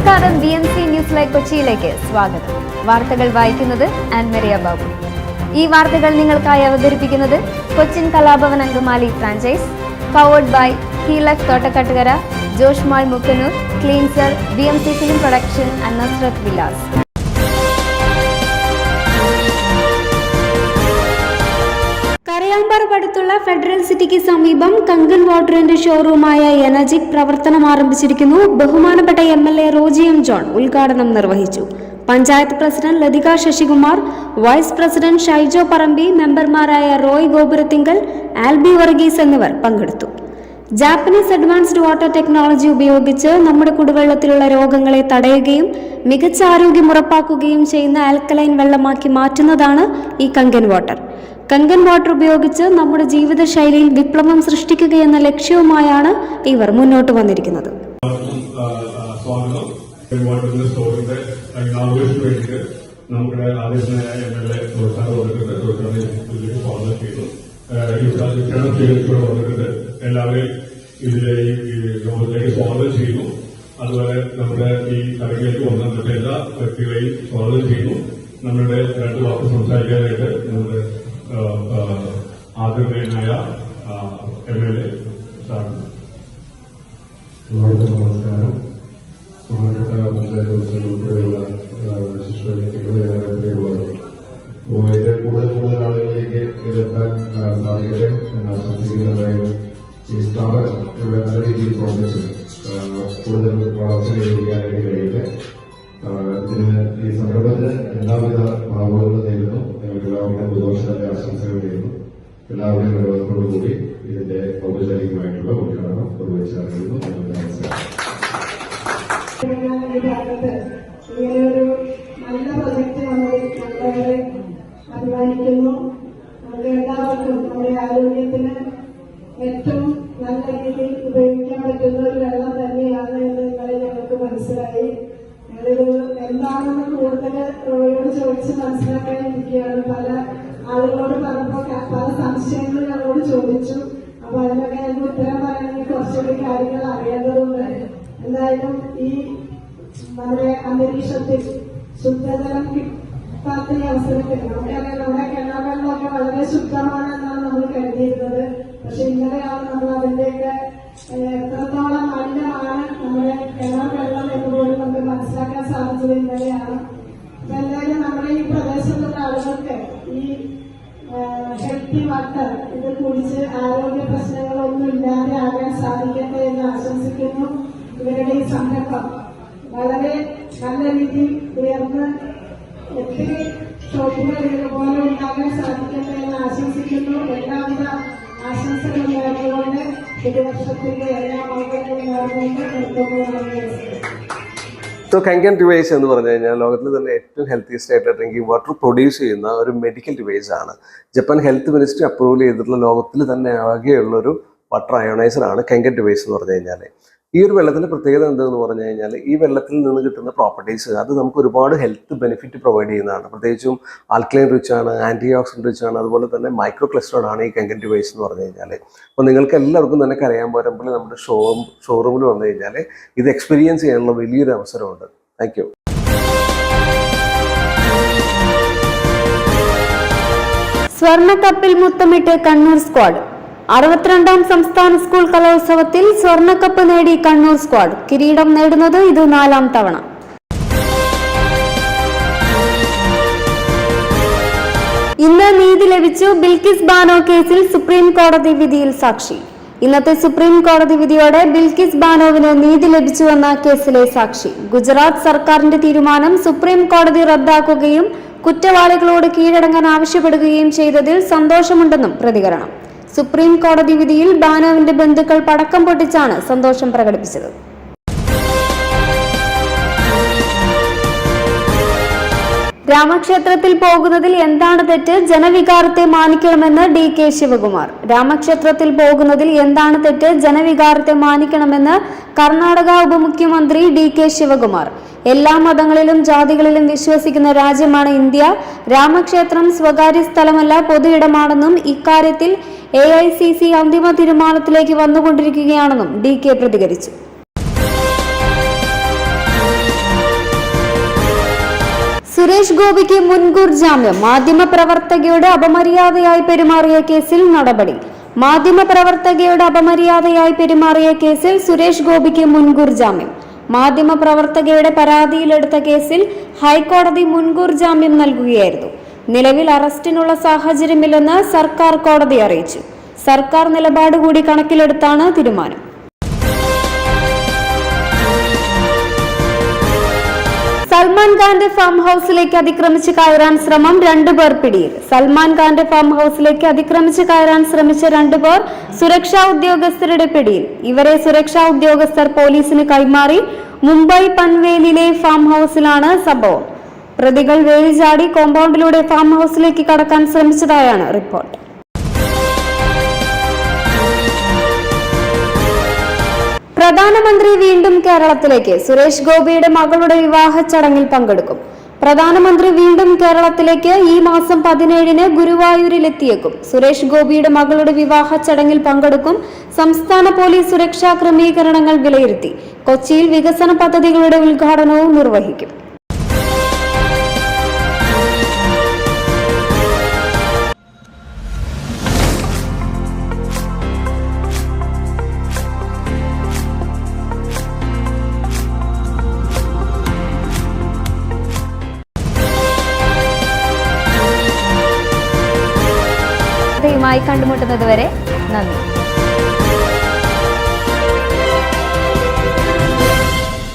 നമസ്കാരം, BMC news live കൊച്ചിയിലേക്ക് സ്വാഗതം. വാർത്തകൾ വായിക്കുന്നത് ആൻമരിയ ബാബു. ഈ വാർത്തകൾ നിങ്ങൾക്കായി അവതരിപ്പിക്കുന്നത് Cochin Kalabhavan Angamaly franchise, powered by ഹീലക് Thottakkattukara, Josh mall Mukkannoor, cleanser, BMC film production and Nasrath Vilas. കരയാമ്പാറക്കടുത്തുള്ള ഫെഡറൽ സിറ്റിക്ക് സമീപം കങ്കൻ വാട്ടറിന്റെ ഷോറൂമായ എനർജിക് പ്രവർത്തനം ആരംഭിച്ചിരിക്കുന്നു. ബഹുമാനപ്പെട്ട MLA റോജി എം ജോൺ ഉദ്ഘാടനം നിർവഹിച്ചു. Panchayat president Lathika Sasikumar, vice president Shyjo Parambi, മെമ്പർമാരായ റോയ് ഗോപുരത്തിങ്കൽ, ആൽബി വർഗീസ് എന്നിവർ പങ്കെടുത്തു. ജാപ്പനീസ് അഡ്വാൻസ്ഡ് വാട്ടർ ടെക്നോളജി ഉപയോഗിച്ച് നമ്മുടെ കുടിവെള്ളത്തിലുള്ള രോഗങ്ങളെ തടയുകയും മികച്ച ആരോഗ്യം ഉറപ്പാക്കുകയും ചെയ്യുന്ന ആൽക്കലൈൻ വെള്ളമാക്കി മാറ്റുന്നതാണ് ഈ കങ്കൻ വാട്ടർ. കങ്കൻ വാട്ടർ ഉപയോഗിച്ച് നമ്മുടെ ജീവിതശൈലിയിൽ വിപ്ലവം സൃഷ്ടിക്കുകയെന്ന ലക്ഷ്യവുമായാണ് ഇവർ മുന്നോട്ട് വന്നിരിക്കുന്നത്. നമ്മുടെ ആദ്യത്തിനായ MLA വന്നിട്ടുണ്ട്. എല്ലാവരെയും ഇതിലെ ഈ യോഗത്തിലേക്ക് സ്വാഗതം ചെയ്യുന്നു. അതുപോലെ നമ്മുടെ ഈ കടയിലേക്ക് വന്നിട്ട് എല്ലാ വ്യക്തികളെയും സ്വാഗതം ചെയ്യുന്നു. നമ്മുടെ രണ്ട് വാക്ക് സംസാരിക്കാനായിട്ട് നമ്മുടെ ആദരണീയനായ MLA സാറിന് നമസ്കാരം. പഞ്ചായത്ത് ഉൾപ്പെടെയുള്ള കൂടുതൽ ആളുകളിലേക്ക് ഇതെത്താൻ സാധിക്കട്ടെ എന്ന് ആശംസിക്കുന്നതായും ഈ സ്ഥാപനം നല്ല രീതിയിൽ പ്രോഗ്രസ് കൂടുതൽ വളർച്ച കൈവരിക്കാനായിട്ട് കഴിയട്ടെ. ഇതിന് ഈ സംരംഭത്തിന് എല്ലാവിധ ഭാവങ്ങളും നേരുന്നു. ഞങ്ങൾക്ക് എല്ലാവരുടെയും പുതുവർഷത്തിന്റെ ആശംസകൾ നേരുന്നു. എല്ലാവരുടെയും നിർവഹണത്തോടുകൂടി ഇതിന്റെ ഔപചാരികമായിട്ടുള്ള ഉദ്ഘാടനം നിർവഹിച്ചറിയുന്നു. ഇങ്ങനെയൊരു നല്ല പ്രൊജക്ട് വന്നതിൽ ഞങ്ങളെ അഭിമാനിക്കുന്നു. നമുക്ക് എല്ലാവർക്കും നമ്മുടെ ആരോഗ്യത്തിന് ഏറ്റവും നല്ല രീതിയിൽ ഉപയോഗിക്കാൻ പറ്റുന്ന ഒരു വെള്ളം തന്നെയാണ് എന്ന് ഇന്നലെ ഞങ്ങൾക്ക് മനസ്സിലായി. ഞങ്ങളിത് എന്താണെന്ന് കൂടുതൽ റോയോട് ചോദിച്ച് മനസ്സിലാക്കാനിരിക്കുകയാണ്. പല ആളുകളോട് പറഞ്ഞപ്പോൾ പല സംശയങ്ങൾ ഞങ്ങളോട് ചോദിച്ചു. അപ്പൊ അതിനൊക്കെ ഞങ്ങൾക്ക് ഉത്തരം പറയണമെങ്കിൽ കുറച്ചുകൂടി കാര്യങ്ങൾ അറിയേണ്ടതുണ്ട്. എന്തായാലും ഈ നമ്മുടെ അന്തരീക്ഷത്തിൽ ശുദ്ധജലം കിട്ടാത്ത അവസരത്തിൽ നമുക്കറിയാം, നമ്മുടെ കിണർ വെള്ളമൊക്കെ വളരെ ശുദ്ധമാണെന്നാണ് നമ്മൾ കരുതിയിരുന്നത്. പക്ഷെ ഇന്നലെയാണ് നമ്മൾ അതിന്റെയൊക്കെ എത്രത്തോളം മലിനമാണ് നമ്മുടെ കിണർ വെള്ളം എന്ന് പോലും നമുക്ക് മനസ്സിലാക്കാൻ സാധിച്ചത് ഇന്നലെയാണ്. അപ്പൊ എന്തായാലും നമ്മുടെ ഈ പ്രദേശത്തുള്ള ആളുകൾക്ക് ഈ ഹെൽത്തി വാട്ടർ ഇത് കുടിച്ച് ആരോഗ്യ പ്രശ്നങ്ങളൊന്നും ഇല്ലാതെ ആകാൻ സാധിക്കട്ടെ എന്ന് ആശംസിക്കുന്നു. ഇവരുടെ ഈ സംരംഭം വളരെ നല്ല രീതിയിൽ ഉയർന്ന് ഒത്തിരി ഷോപ്പുകൾ ഇതുപോലെ ഉണ്ടാകാൻ സാധിക്കട്ടെ എന്ന് ആശംസിക്കുന്നു. എല്ലാവിധ ആശംസകളും നേർന്നുകൊണ്ട് പുതുവർഷത്തിന്റെ എല്ലാ മംഗളങ്ങളും നേർന്നുകൊണ്ട് കങ്കൻ ഡിവൈസ് എന്ന് പറഞ്ഞു കഴിഞ്ഞാൽ ലോകത്തിൽ തന്നെ ഏറ്റവും ഹെൽത്തിയസ്റ്റ് ആയിട്ട് ഡ്രിങ്കിങ് വാട്ടർ പ്രൊഡ്യൂസ് ചെയ്യുന്ന ഒരു മെഡിക്കൽ ഡിവൈസ് ആണ്. ജപ്പാൻ ഹെൽത്ത് മിനിസ്ട്രി അപ്രൂവൽ ചെയ്തിട്ടുള്ള ലോകത്തിൽ തന്നെ ആകെയുള്ളൊരു വാട്ടർ അയോണൈസറാണ് കങ്കൻ ഡിവൈസ് എന്ന് പറഞ്ഞു കഴിഞ്ഞാൽ. ഈ ഒരു വെള്ളത്തിൻ്റെ പ്രത്യേകത എന്താണെന്ന് പറഞ്ഞു കഴിഞ്ഞാൽ ഈ വെള്ളത്തിൽ നിന്ന് കിട്ടുന്ന പ്രോപ്പർട്ടീസ് അത് നമുക്ക് ഒരുപാട് ഹെൽത്ത് ബെനിഫിറ്റ് പ്രൊവൈഡ് ചെയ്യുന്നതാണ്. പ്രത്യേകിച്ചും ആൽക്കലൈൻ റിച്ച് ആണ്, ആൻറ്റി ഓക്സിഡൻറ്റ് റിച്ച് ആണ്, അതുപോലെ തന്നെ മൈക്രോ ക്ലസ്റ്റേർഡ് ആണ് ഈ കങ്കൻ ഡിവൈസ് എന്ന് പറഞ്ഞു കഴിഞ്ഞാൽ. അപ്പോൾ നിങ്ങൾക്ക് എല്ലാവർക്കും തന്നെ കരയാൻ പോരുമ്പോൾ നമ്മുടെ ഷോറൂമിൽ വന്നു കഴിഞ്ഞാൽ ഇത് എക്സ്പീരിയൻസ് ചെയ്യാനുള്ള വലിയൊരു അവസരമുണ്ട്. Thank you. സ്വർണ്ണക്കപ്പിൽ മുത്തമിട്ട് കണ്ണൂർ സ്ക്വാഡ്. 62ാം സംസ്ഥാന സ്കൂൾ കലോത്സവത്തിൽ സ്വർണ്ണക്കപ്പ് നേടി കണ്ണൂർ സ്ക്വാഡ്. കിരീടം നേടുന്നത് ഇത് 4ാം തവണ. ഇന്ന് നീതി ലഭിച്ചു. ബിൽക്കിസ് ബാനോ കേസിൽ സുപ്രീം കോടതി വിധിയിൽ സാക്ഷി. ഇന്നത്തെ സുപ്രീം കോടതി വിധിയോടെ ബിൽക്കിസ് ബാനോവിന് നീതി ലഭിച്ചുവെന്ന കേസിലെ സാക്ഷി. ഗുജറാത്ത് സർക്കാരിന്റെ തീരുമാനം സുപ്രീം കോടതി റദ്ദാക്കുകയും കുറ്റവാളികളോട് കീഴടങ്ങാൻ ആവശ്യപ്പെടുകയും ചെയ്തതിൽ സന്തോഷമുണ്ടെന്നും പ്രതികരണം. സുപ്രീം കോടതി വിധിയിൽ ബാനോവിന്റെ ബന്ധുക്കൾ പടക്കം പൊട്ടിച്ചാണ് സന്തോഷം പ്രകടിപ്പിച്ചത്. രാമക്ഷേത്രത്തിൽ പോകുന്നതിൽ എന്താണ് തെറ്റ്? ജനവികാരത്തെ മാനിക്കണമെന്ന് DK ശിവകുമാർ. രാമക്ഷേത്രത്തിൽ പോകുന്നതിൽ എന്താണ് തെറ്റ്? ജനവികാരത്തെ മാനിക്കണമെന്ന് കർണാടക ഉപമുഖ്യമന്ത്രി DK ശിവകുമാർ. എല്ലാ മതങ്ങളിലും ജാതികളിലും വിശ്വസിക്കുന്ന രാജ്യമാണ് ഇന്ത്യ. രാമക്ഷേത്രം സ്വകാര്യ സ്ഥലമല്ല, പൊതു ഇടമാണെന്നും ഇക്കാര്യത്തിൽ AICC അന്തിമ തീരുമാനത്തിലേക്ക് വന്നുകൊണ്ടിരിക്കുകയാണെന്നും DK പ്രതികരിച്ചു. സുരേഷ് ഗോപിക്ക് മുൻകൂർ ജാമ്യം. മാധ്യമപ്രവർത്തകയോട് അപമര്യാദയായി പെരുമാറിയ കേസിൽ നടപടി. മാധ്യമപ്രവർത്തകയോട് അപമര്യാദയായി പെരുമാറിയ കേസിൽ സുരേഷ് ഗോപിക്ക് മുൻകൂർ ജാമ്യം. മാധ്യമപ്രവർത്തകയുടെ പരാതിയിലെടുത്ത കേസിൽ ഹൈക്കോടതി മുൻകൂർ ജാമ്യം നൽകുകയായിരുന്നു. നിലവിൽ അറസ്റ്റിനുള്ള സാഹചര്യമില്ലെന്ന് സർക്കാർ കോടതിയെ അറിയിച്ചു. സർക്കാർ നിലപാട് കൂടി കണക്കിലെടുത്താണ് തീരുമാനം. സൽമാൻ ഖാന്റെ ഫാം ഹൌസിലേക്ക് അതിക്രമിച്ച് കയറാൻ ശ്രമം, 2 പേർ പിടിയിൽ. സൽമാൻ ഖാന്റെ ഫാം ഹൌസിലേക്ക് അതിക്രമിച്ച് കയറാൻ ശ്രമിച്ച 2 പേർ സുരക്ഷാ ഉദ്യോഗസ്ഥരുടെ പിടിയിൽ. ഇവരെ സുരക്ഷാ ഉദ്യോഗസ്ഥർ പോലീസിന് കൈമാറി. മുംബൈ പൻവേലിലെ ഫാം ഹൌസിലാണ് സംഭവം. പ്രതികൾ വേലി ചാടി കോമ്പൗണ്ടിലൂടെ ഫാം ഹൌസിലേക്ക് കടക്കാൻ ശ്രമിച്ചതായാണ് റിപ്പോർട്ട്. പ്രധാനമന്ത്രി വീണ്ടും കേരളത്തിലേക്ക്. സുരേഷ് ഗോപിയുടെ മകളുടെ വിവാഹ ചടങ്ങിൽ പങ്കെടുക്കും. പ്രധാനമന്ത്രി വീണ്ടും കേരളത്തിലേക്ക് ഈ മാസം 17-ന് ഗുരുവായൂരിലെത്തിയേക്കും. സുരേഷ് ഗോപിയുടെ മകളുടെ വിവാഹ ചടങ്ങിൽ പങ്കെടുക്കും. സംസ്ഥാന പോലീസ് സുരക്ഷാ ക്രമീകരണങ്ങൾ വിലയിരുത്തി. കൊച്ചിയിൽ വികസന പദ്ധതികളുടെ ഉദ്ഘാടനവും നിർവഹിക്കും. കണ്ടുമുട്ടുന്നത് വരെ നന്ദി.